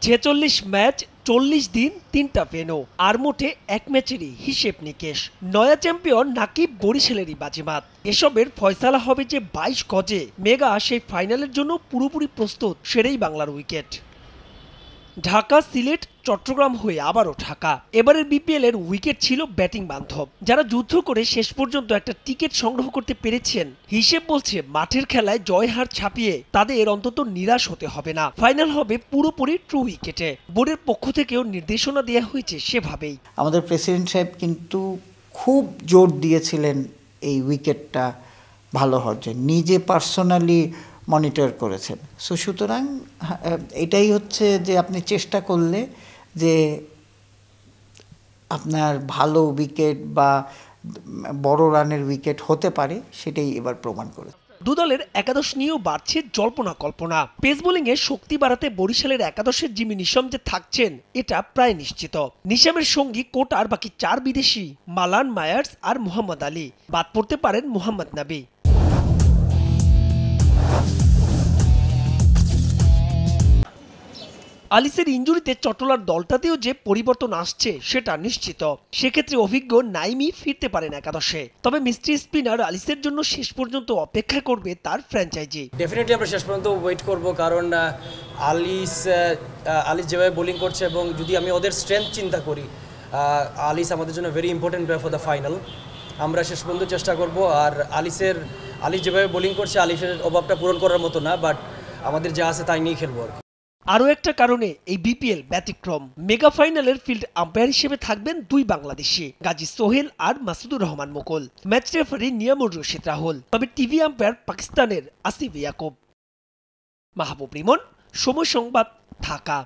46 match 40 দিন 3টা venue আর মোটে এক ম্যাচেরই হিসেব নিকেশ। নয়া চ্যাম্পিয়ন নাকি বরিশালেরই বাজিমাত। এসবের ফয়সালা হবে যে 22 গজে। মেগা সেই ফাইনালের জন্য পুরোপুরি প্রস্তুত সেটাই বাংলার উইকেট। ঢাকা, সিলেট, চট্টগ্রাম হয়ে আবারও ঢাকা। এবারের বিপিএল এর উইকেট ছিল ব্যাটিং বান্ধব। যারা যুদ্ধ করে শেষ পর্যন্ত একটা টিকিট সংগ্রহ করতে পেরেছেন, হিসেব বলছে মাঠের খেলায় জয় হার ছাপিয়ে তাদের অন্তত নিরাশ হতে হবে না। ফাইনাল হবে পুরোপুরি ট্রু উইকেটে। বোর্ডের পক্ষ থেকেও নির্দেশনা দেওয়া হয়েছে সেভাবেই। আমাদের প্রেসিডেন্ট সাহেব কিন্তু খুব জোর দিয়েছিলেন এই উইকেটটা ভালো হওয়ার জন্য, নিজে পার্সোনালি মনিটর করেছেন। সুতরাং এটাই হচ্ছে যে আপনি চেষ্টা করলে যে আপনার ভালো উইকেট বা বড় রানের উইকেট হতে পারে, সেটাই এবার প্রমাণ করে। দু দলের একাদশ নিয়েও বাড়ছে জল্পনা কল্পনা। পেস বোলিংয়ে শক্তি বাড়াতে বরিশালের একাদশের জিমি নিশাম যে থাকছেন এটা প্রায় নিশ্চিত। নিশামের সঙ্গী কোটার বাকি 4 বিদেশি মালান, মায়ার্স আর মোহাম্মদ আলী। বাদ পড়তে পারেন মোহাম্মদ নাবি। আলিসের ইনজুরিতে চট্টলার দলটাতেও যে পরিবর্তন আসছে সেটা নিশ্চিত। সেক্ষেত্রে অভিজ্ঞ নাইমি ফিরতে পারেন একাদশে। তবে মিস্ট্রি স্পিনার আলিসের জন্য শেষ পর্যন্ত অপেক্ষা করবে তার ফ্র্যাঞ্চাইজি। ডেফিনেটলি আমরা শেষ পর্যন্ত ওয়েট করব, কারণ আলিস যেভাবে বোলিং করছে এবং যদি আমি ওদের স্ট্রেংথ চিন্তা করি, আলিস আমাদের জন্য very important for the final. আমরা শেষ পর্যন্ত চেষ্টা করব। আর আলিস যেভাবে বোলিং করছে, আলিসের অভাবটা পূরণ করার মতো না, বাট আমাদের যা আছে তাই নিয়ে খেলবো। আরও একটা কারণে এই বিপিএল ব্যতিক্রম। মেগা ফাইনালের ফিল্ড আম্পায়ার হিসেবে থাকবেন 2 বাংলাদেশি, গাজী সোহেল আর মাসুদুর রহমান মুকুল। Match referee Niyamur Rashid Rahul. তবে টিভি আম্পায়ার পাকিস্তানের আসিফ ইয়াকুব। মাহবুব রিমন, সময় সংবাদ, ঢাকা।